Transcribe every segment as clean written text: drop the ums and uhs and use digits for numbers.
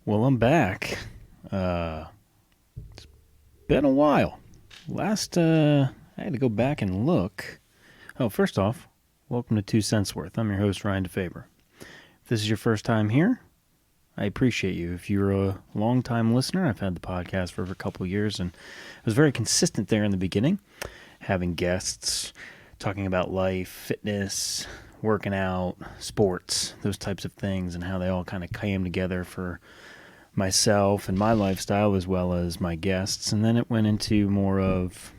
Well, I'm back. It's been a while. I had to go back and look. Oh, first off, welcome to 2 Cents Worth. I'm your host, Ryan DeFaber. If this is your first time here, I appreciate you. If you're a long-time listener, I've had the podcast for over a couple of years, and I was very consistent there in the beginning, having guests, talking about life, fitness, working out, sports, those types of things, and how they all kind of came together for myself and my lifestyle as well as my guests. And then it went into more of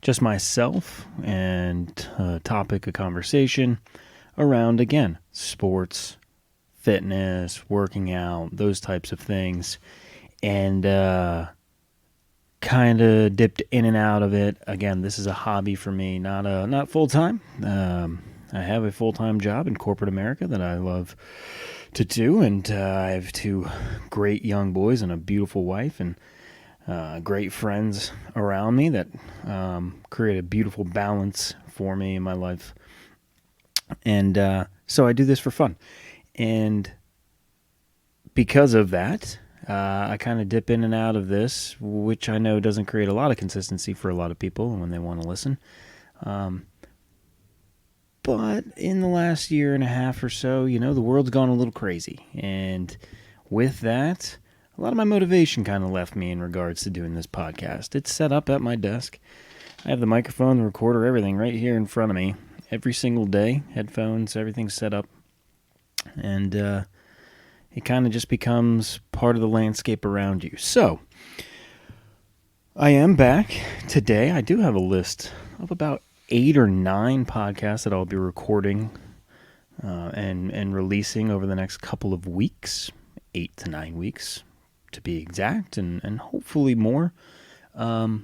just myself and a topic of conversation around, again, sports, fitness, working out, those types of things. And kind of dipped in and out of it. Again, this is a hobby for me, not full-time. I have a full-time job in corporate America that I love to do, and I have two great young boys and a beautiful wife and great friends around me that create a beautiful balance for me in my life. And so I do this for fun. And because of that, I kind of dip in and out of this, which I know doesn't create a lot of consistency for a lot of people when they want to listen. But in the last year and a half or so, the world's gone a little crazy. And with that, a lot of my motivation kind of left me in regards to doing this podcast. It's set up at my desk. I have the microphone, the recorder, everything right here in front of me. Every single day, headphones, everything's set up. And it kind of just becomes part of the landscape around you. So, I am back today. I do have a list of about 8 or 9 podcasts that I'll be recording and releasing over the next couple of weeks, 8 to 9 weeks to be exact, and hopefully more. But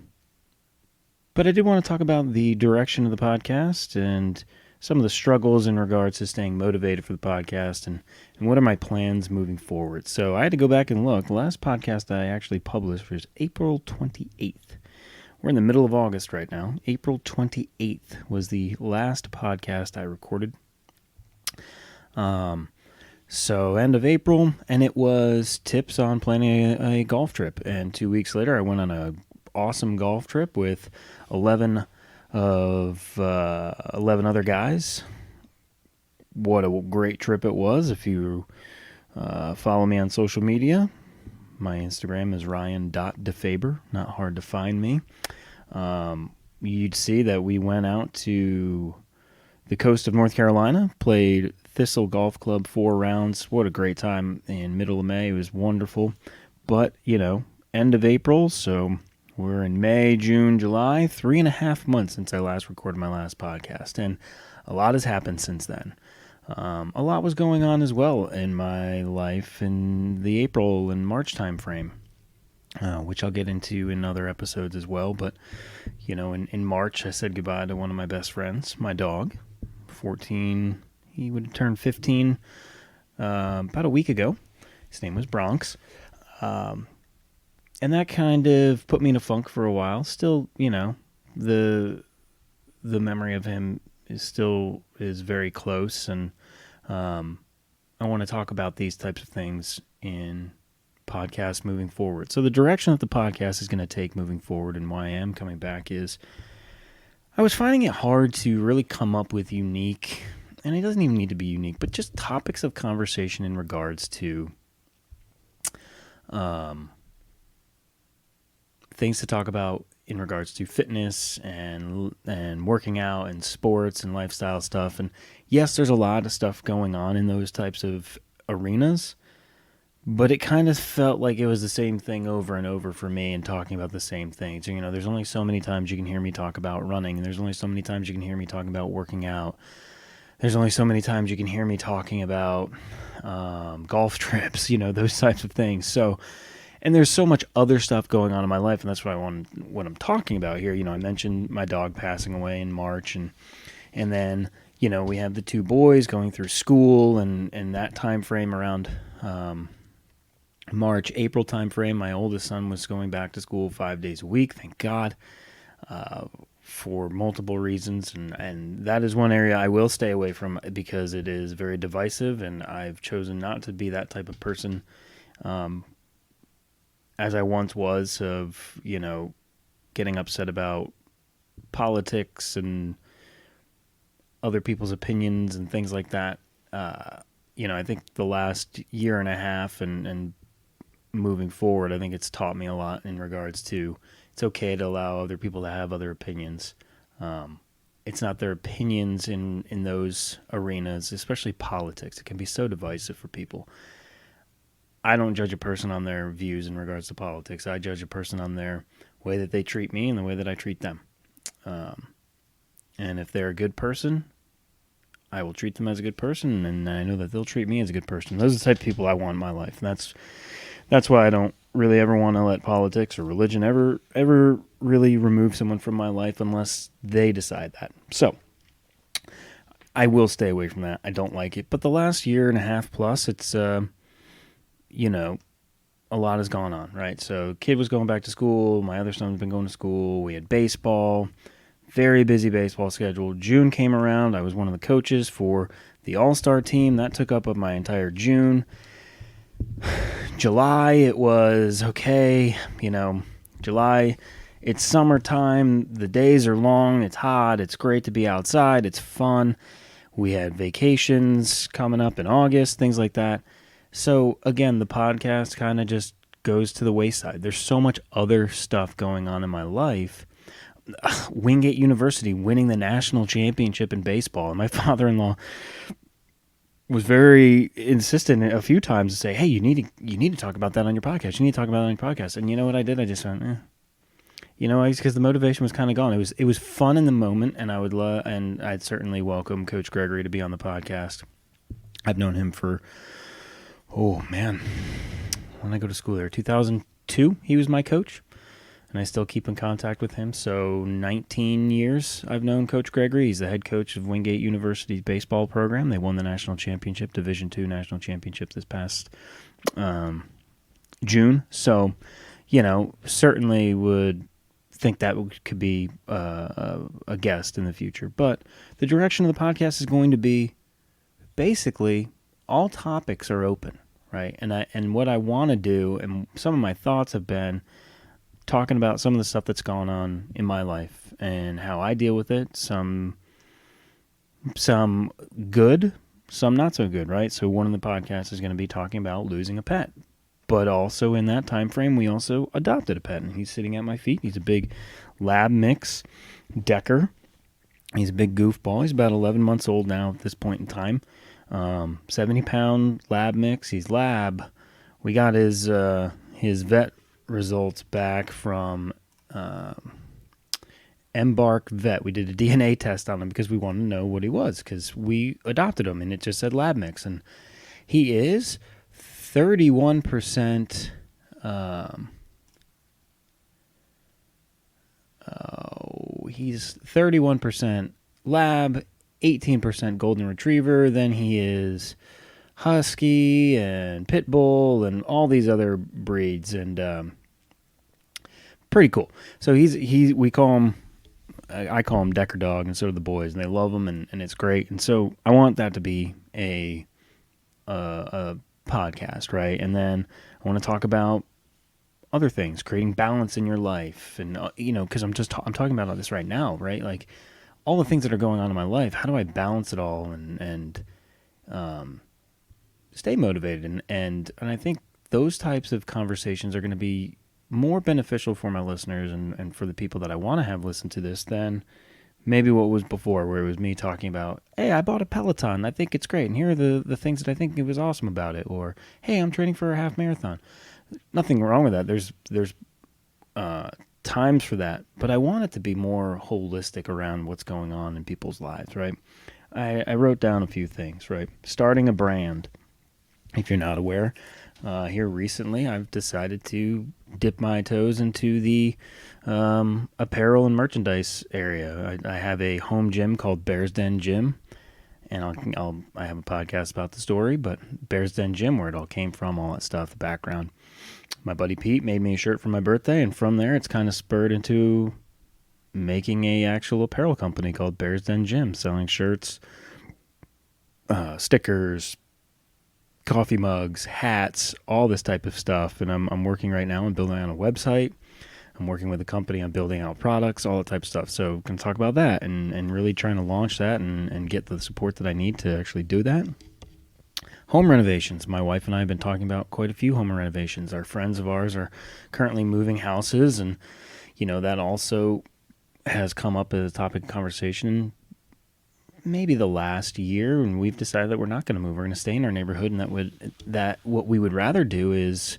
I did want to talk about the direction of the podcast and some of the struggles in regards to staying motivated for the podcast and what are my plans moving forward. So I had to go back and look. The last podcast I actually published was April 28th. We're in the middle of August right now. April 28th was the last podcast I recorded. So end of April, and it was tips on planning a golf trip. And 2 weeks later, I went on a awesome golf trip with 11 other guys. What a great trip it was. If you follow me on social media, my Instagram is ryan.defaber. Not hard to find me. You'd see that we went out to the coast of North Carolina, played Thistle Golf Club 4 rounds. What a great time in middle of May. It was wonderful. But, end of April, so we're in May, June, July, 3.5 months since I last recorded my last podcast. And a lot has happened since then. A lot was going on as well in my life in the April and March time frame, which I'll get into in other episodes as well. But, in March, I said goodbye to one of my best friends, my dog, 14. He would have turned 15 about a week ago. His name was Bronx. And that kind of put me in a funk for a while. Still, the memory of him is very close, and I want to talk about these types of things in podcasts moving forward. So the direction that the podcast is going to take moving forward and why I am coming back is I was finding it hard to really come up with unique, and it doesn't even need to be unique, but just topics of conversation in regards to things to talk about in regards to fitness and working out and sports and lifestyle stuff. And yes, there's a lot of stuff going on in those types of arenas, but it kind of felt like it was the same thing over and over for me and talking about the same things. There's only so many times you can hear me talk about running, and there's only so many times you can hear me talking about working out. There's only so many times you can hear me talking about golf trips, those types of things. So, and there's so much other stuff going on in my life, and that's what I'm talking about here. I mentioned my dog passing away in March, and then, we have the 2 boys going through school, and that time frame around March, April time frame, my oldest son was going back to school 5 days a week, thank God. for multiple reasons, and that is one area I will stay away from because it is very divisive, and I've chosen not to be that type of person, as I once was, of, getting upset about politics and other people's opinions and things like that. I think the last year and a half and moving forward, I think it's taught me a lot in regards to it's okay to allow other people to have other opinions. It's not their opinions in those arenas, especially politics. It can be so divisive for people. I don't judge a person on their views in regards to politics. I judge a person on their way that they treat me and the way that I treat them. And if they're a good person, I will treat them as a good person, and I know that they'll treat me as a good person. Those are the type of people I want in my life. And that's why I don't really ever want to let politics or religion ever really remove someone from my life unless they decide that. So I will stay away from that. I don't like it. But the last year and a half plus, it's a lot has gone on, right? So kid was going back to school. My other son's been going to school. We had baseball. Very busy baseball schedule. June came around. I was one of the coaches for the All-Star team. That took up my entire June. July, it was okay. July, it's summertime. The days are long. It's hot. It's great to be outside. It's fun. We had vacations coming up in August, things like that. So, again, the podcast kind of just goes to the wayside. There's so much other stuff going on in my life. Wingate University winning the national championship in baseball. And my father-in-law was very insistent a few times to say, hey, you need to talk about that on your podcast. You need to talk about it on your podcast. And you know what I did? I just went, because the motivation was kind of gone. It was fun in the moment, and I'd certainly welcome Coach Gregory to be on the podcast. I've known him for, when I go to school there, 2002, he was my coach. And I still keep in contact with him. So 19 years I've known Coach Gregory. He's the head coach of Wingate University's baseball program. They won the national championship, Division II national championship this past June. So, certainly would think that could be a guest in the future. But the direction of the podcast is going to be basically all topics are open, right? And what I want to do, and some of my thoughts have been talking about some of the stuff that's gone on in my life and how I deal with it. Some good, some not so good, right? So one of the podcasts is going to be talking about losing a pet. But also in that time frame, we also adopted a pet, and he's sitting at my feet. He's a big lab mix Decker. He's a big goofball. He's about 11 months old now at this point in time. 70-pound lab mix. He's lab. We got his vet results back from Embark Vet. We did a DNA test on him because we wanted to know what he was, because we adopted him and it just said lab mix, and he is 31% he's 31% lab, 18% golden retriever. Then he is husky and pit bull and all these other breeds, and pretty cool. So we call him, I call him Decker Dog, and so do the boys, and they love him, and it's great. And so I want that to be a podcast, right? And then I want to talk about other things, creating balance in your life, and because I'm talking about all this right now, right? Like all the things that are going on in my life. How do I balance it all and stay motivated? And I think those types of conversations are going to be more beneficial for my listeners and for the people that I want to have listen to this than maybe what was before, where it was me talking about, hey, I bought a Peloton, I think it's great, and here are the things that I think it was awesome about it, or hey, I'm training for a half marathon. Nothing wrong with that. There's times for that, but I want it to be more holistic around what's going on in people's lives, right? I wrote down a few things, right? Starting a brand. If you're not aware, here recently I've decided to dip my toes into the apparel and merchandise area. I have a home gym called Bears Den Gym, and I have a podcast about the story, but Bears Den Gym, where it all came from, all that stuff, the background. My buddy Pete made me a shirt for my birthday, and from there it's kind of spurred into making a actual apparel company called Bears Den Gym, selling shirts, stickers, coffee mugs, hats, all this type of stuff. And I'm working right now on building on a website. I'm working with a company on building out products, all that type of stuff. So can talk about that and really trying to launch that and get the support that I need to actually do that. Home renovations. My wife and I have been talking about quite a few home renovations. Our friends of ours are currently moving houses, and that also has come up as a topic of conversation maybe the last year, and we've decided that we're not going to move. We're going to stay in our neighborhood, and that what we would rather do is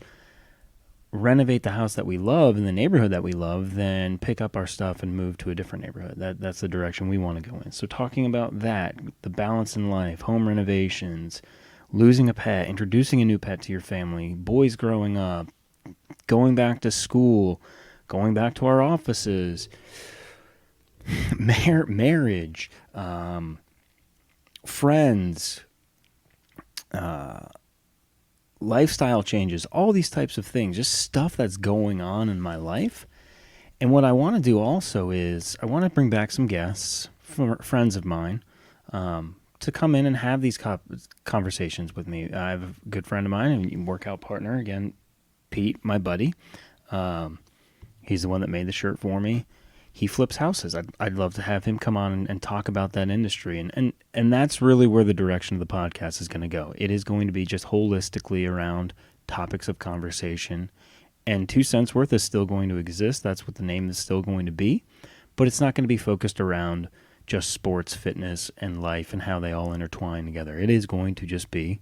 renovate the house that we love in the neighborhood that we love than pick up our stuff and move to a different neighborhood. That's the direction we want to go in. So talking about that, the balance in life, home renovations, losing a pet, introducing a new pet to your family, boys growing up, going back to school, going back to our offices, marriage, friends, lifestyle changes, all these types of things, just stuff that's going on in my life. And what I want to do also is I want to bring back some guests, friends of mine, to come in and have these conversations with me. I have a good friend of mine and workout partner, again, Pete, my buddy. He's the one that made the shirt for me. He flips houses. I'd love to have him come on and talk about that industry. And that's really where the direction of the podcast is going to go. It is going to be just holistically around topics of conversation. And 2 cents worth is still going to exist. That's what the name is still going to be. But it's not going to be focused around just sports, fitness, and life and how they all intertwine together. It is going to just be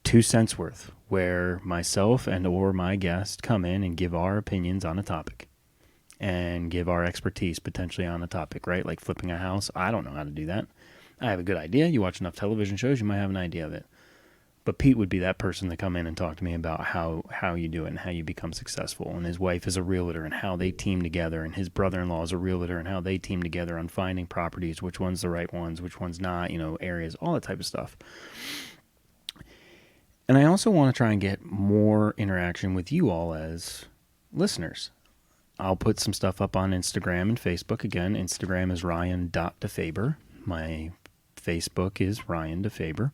2 cents worth, where myself and or my guest come in and give our opinions on a topic and give our expertise potentially on a topic, right? Like flipping a house. I don't know how to do that. I have a good idea. You watch enough television shows, you might have an idea of it. But Pete would be that person to come in and talk to me about how you do it and how you become successful. And his wife is a realtor and how they team together. And his brother-in-law is a realtor and how they team together on finding properties, which one's the right ones, which one's not, areas, all that type of stuff. And I also want to try and get more interaction with you all as listeners. I'll put some stuff up on Instagram and Facebook. Again, Instagram is Ryan.DeFaber. My Facebook is Ryan DeFaber.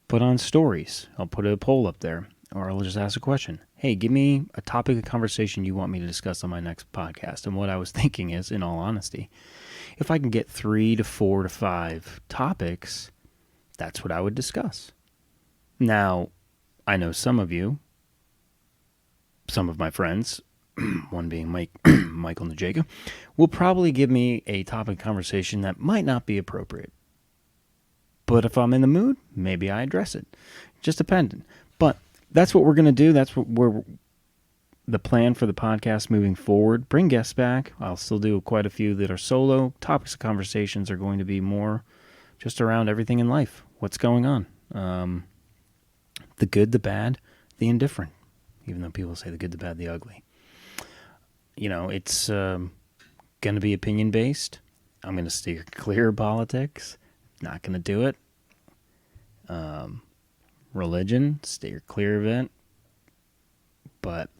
Put on stories. I'll put a poll up there, or I'll just ask a question. Hey, give me a topic of conversation you want me to discuss on my next podcast. And what I was thinking is, in all honesty, if I can get 3 to 4 to 5 topics, that's what I would discuss. Now, I know some of you, some of my friends, one being Michael Najega, will probably give me a topic of conversation that might not be appropriate. But if I'm in the mood, maybe I address it. Just depending. But that's what we're going to do. That's what we're the plan for the podcast moving forward. Bring guests back. I'll still do quite a few that are solo. Topics of conversations are going to be more just around everything in life. What's going on? The good, the bad, the indifferent. Even though people say the good, the bad, the ugly. It's going to be opinion-based. I'm going to steer clear of politics. Not going to do it. Religion, steer clear of it. But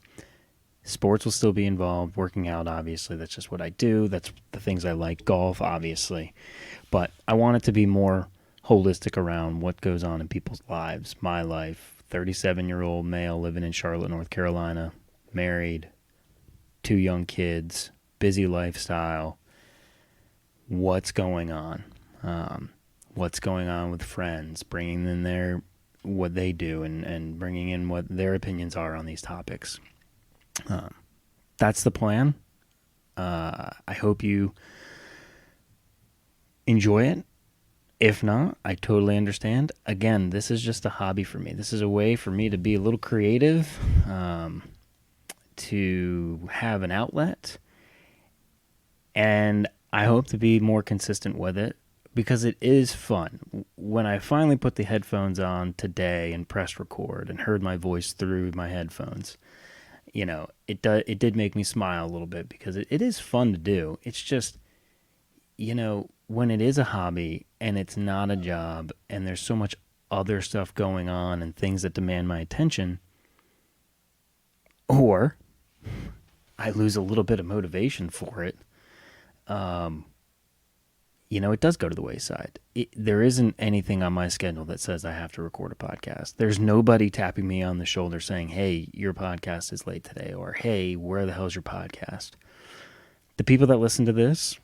sports will still be involved. Working out, obviously, that's just what I do. That's the things I like. Golf, obviously. But I want it to be more holistic around what goes on in people's lives. My life, 37-year-old male living in Charlotte, North Carolina, married, 2 young kids, busy lifestyle. What's going on? What's going on with friends, bringing in what they do and bringing in what their opinions are on these topics. That's the plan. I hope you enjoy it. If not, I totally understand. Again, this is just a hobby for me. This is a way for me to be a little creative, to have an outlet, and I hope to be more consistent with it because it is fun. When I finally put the headphones on today and pressed record and heard my voice through my headphones, it did make me smile a little bit because it is fun to do. It's just, when it is a hobby and it's not a job and there's so much other stuff going on and things that demand my attention, or I lose a little bit of motivation for it, it does go to the wayside. There isn't anything on my schedule that says I have to record a podcast. There's nobody tapping me on the shoulder saying, hey, your podcast is late today, or hey, where the hell's your podcast? The people that listen to this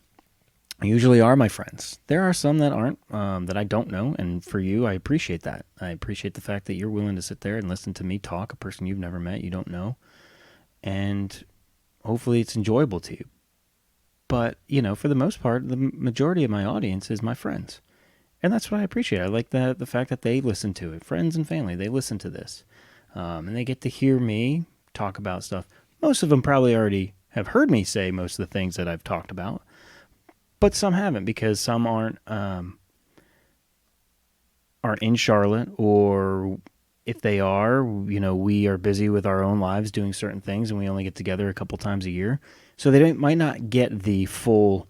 usually are my friends. There are some that aren't, that I don't know, and for you, I appreciate that. I appreciate the fact that you're willing to sit there and listen to me talk, a person you've never met, you don't know, and hopefully it's enjoyable to you. But, for the most part, the majority of my audience is my friends. And that's what I appreciate. I like the fact that they listen to it. Friends and family, they listen to this. And they get to hear me talk about stuff. Most of them probably already have heard me say most of the things that I've talked about. But some haven't, because some aren't in Charlotte, or if they are, we are busy with our own lives doing certain things, and we only get together a couple times a year. So they might not get the full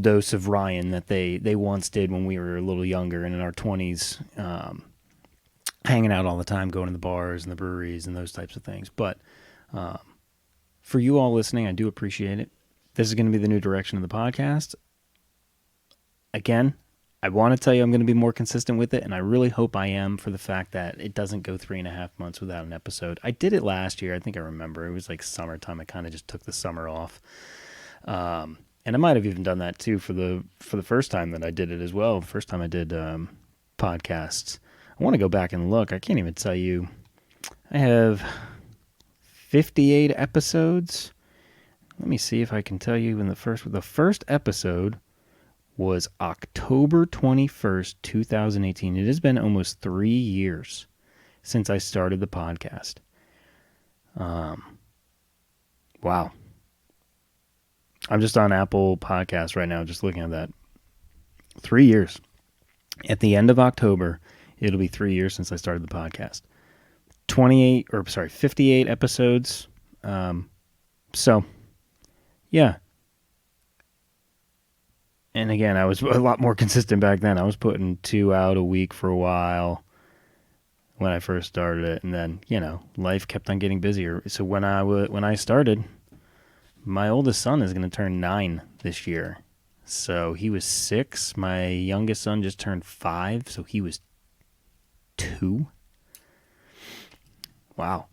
dose of Ryan that they once did when we were a little younger and in our 20s, hanging out all the time, going to the bars and the breweries and those types of things. But for you all listening, I do appreciate it. This is going to be the new direction of the podcast. Again, I want to tell you I'm going to be more consistent with it, and I really hope I am, for the fact that it doesn't go 3.5 months without an episode. I did it last year. I think I remember. It was like summertime. I kind of just took the summer off. And I might have even done that too for the first time that I did it as well. The first time I did podcasts. I want to go back and look. I can't even tell you. I have 58 episodes. Let me see if I can tell you the first episode was October 21st, 2018. It has been almost 3 years since I started the podcast. Wow. I'm just on Apple Podcasts right now, just looking at that. 3 years. At the end of October, it'll be 3 years since I started the podcast. 58 episodes. So, yeah. And again, I was a lot more consistent back then. I was putting 2 out a week for a while when I first started it. And then, life kept on getting busier. So when I started, my oldest son is going to turn 9 this year. So he was 6. My youngest son just turned 5. So he was 2. Wow.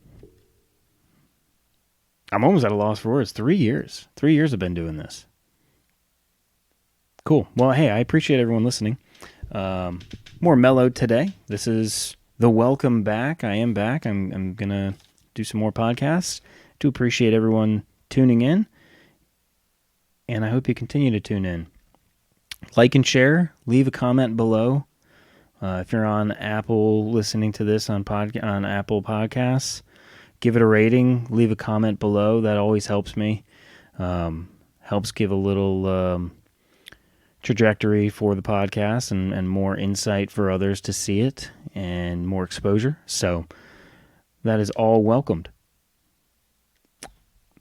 I'm almost at a loss for words. 3 years. 3 years I've been doing this. Cool. Well, hey, I appreciate everyone listening. More mellow today. This is the welcome back. I am back. I'm going to do some more podcasts. Do appreciate everyone tuning in. And I hope you continue to tune in. Like and share. Leave a comment below. If you're on Apple listening to this on Apple Podcasts, give it a rating. Leave a comment below. That always helps me. Helps give a little trajectory for the podcast and more insight for others to see it and more exposure. So that is all welcomed.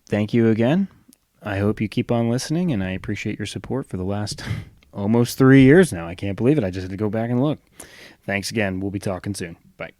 Thank you again. I hope you keep on listening, and I appreciate your support for the last almost 3 years now. I can't believe it. I just had to go back and look. Thanks again. We'll be talking soon. Bye.